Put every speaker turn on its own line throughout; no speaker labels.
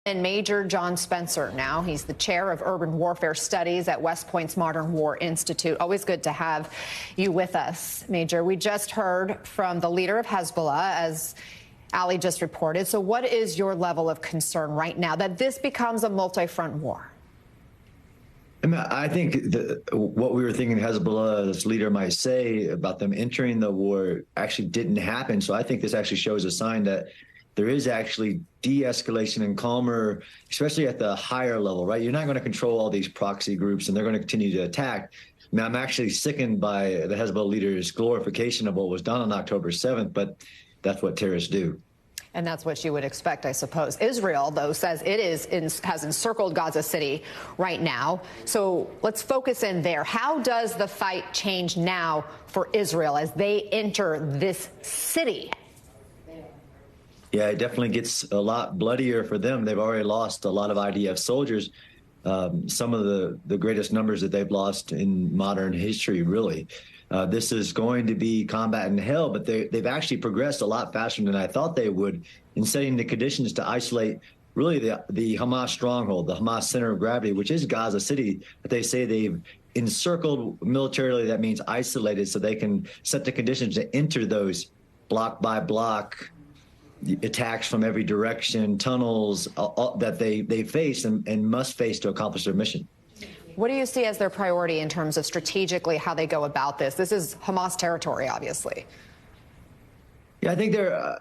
And Major John Spencer now. He's the chair of urban warfare studies at West Point's Modern War Institute. Always good to have you with us, Major. We just heard from the leader of Hezbollah, as Ali just reported. So what is your level of concern right now that this becomes a multi-front war?
I think what we were thinking Hezbollah's leader might say about them entering the war actually didn't happen. So I think this actually shows a sign that there is actually de-escalation and calmer, especially at the higher level, right? You're not going to control all these proxy groups and they're going to continue to attack. Now, I'm actually sickened by the Hezbollah leader's glorification of what was done on October 7th, but that's what terrorists do.
And that's what you would expect, I suppose. Israel, though, says it has encircled Gaza City right now. So let's focus in there. How does the fight change now for Israel as they enter this city?
Yeah, it definitely gets a lot bloodier for them. They've already lost a lot of IDF soldiers, some of the greatest numbers that they've lost in modern history, really. This is going to be combat in hell, but they've actually progressed a lot faster than I thought they would in setting the conditions to isolate really the Hamas stronghold, the Hamas center of gravity, which is Gaza City. But they say they've encircled militarily. That means isolated, so they can set the conditions to enter those block by block attacks from every direction, tunnels that they face and must face to accomplish their mission.
What do you see as their priority in terms of strategically how they go about this? This is Hamas territory, obviously.
Yeah, I think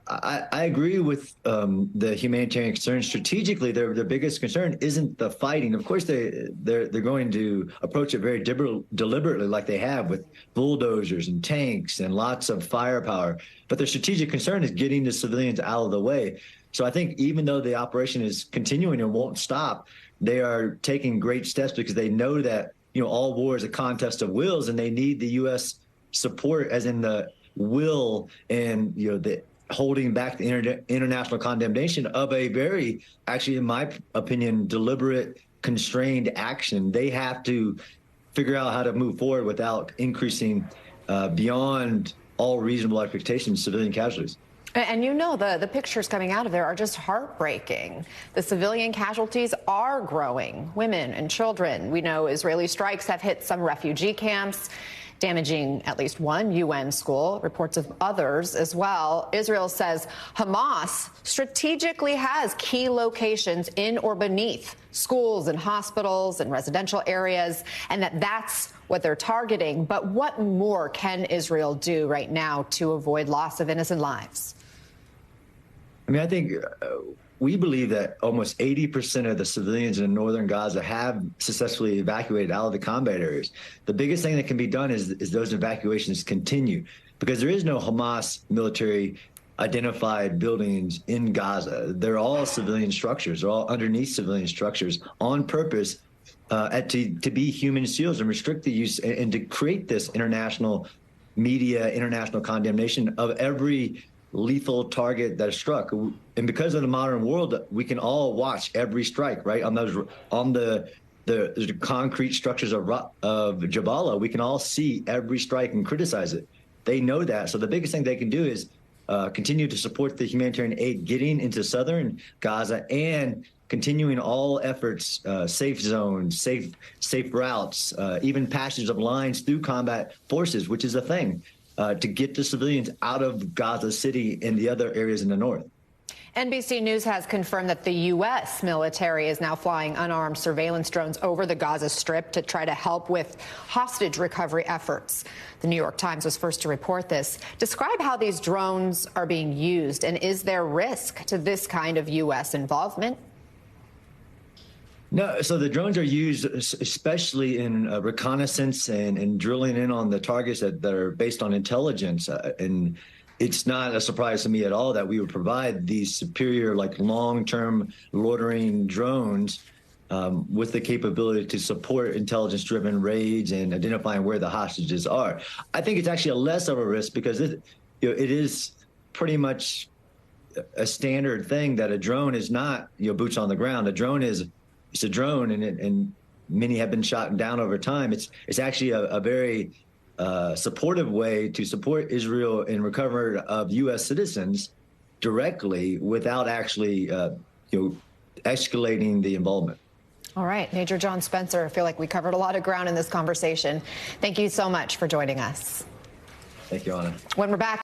I agree with the humanitarian concern. Strategically, their biggest concern isn't the fighting. Of course, they're going to approach it very deliberately, like they have with bulldozers and tanks and lots of firepower. But their strategic concern is getting the civilians out of the way. So I think even though the operation is continuing and won't stop, they are taking great steps because they know that all war is a contest of wills, and they need the U.S. support, as in the will and the holding back the international condemnation of a very, actually, in my opinion, deliberate, constrained action. They have to figure out how to move forward without increasing beyond all reasonable expectations civilian casualties.
And the pictures coming out of there are just heartbreaking. The civilian casualties are growing, women and children. We know Israeli strikes have hit some refugee camps, damaging at least one UN school, reports of others as well. Israel says Hamas strategically has key locations in or beneath schools and hospitals and residential areas, and that's what they're targeting. But what more can Israel do right now to avoid loss of innocent lives?
I mean, I think we believe that almost 80% of the civilians in northern Gaza have successfully evacuated out of the combat areas. The biggest thing that can be done is those evacuations continue, because there is no Hamas military identified buildings in Gaza. They're all civilian structures. They're all underneath civilian structures on purpose to be human shields and restrict the use and to create this international media, international condemnation of every lethal target that is struck. And because of the modern world, we can all watch every strike, right? On the concrete structures of Jabalah, we can all see every strike and criticize it. They know that. So the biggest thing they can do is continue to support the humanitarian aid getting into southern Gaza and continuing all efforts, safe zones, safe routes, even passage of lines through combat forces, which is a thing, to get the civilians out of Gaza City and the other areas in the north.
NBC News has confirmed that the U.S. military is now flying unarmed surveillance drones over the Gaza Strip to try to help with hostage recovery efforts. The New York Times was first to report this. Describe how these drones are being used, and is there risk to this kind of U.S. involvement?
No, so the drones are used especially in reconnaissance and drilling in on the targets that are based on intelligence. And it's not a surprise to me at all that we would provide these superior, long-term loitering drones with the capability to support intelligence-driven raids and identifying where the hostages are. I think it's actually less of a risk because it is pretty much a standard thing that a drone is not boots on the ground. A drone it's a drone, and many have been shot down over time. It's actually a very supportive way to support Israel in recovery of U.S. citizens directly without actually escalating the involvement.
All right, Major John Spencer, I feel like we covered a lot of ground in this conversation. Thank you so much for joining us.
Thank you, Anna.
When we're back.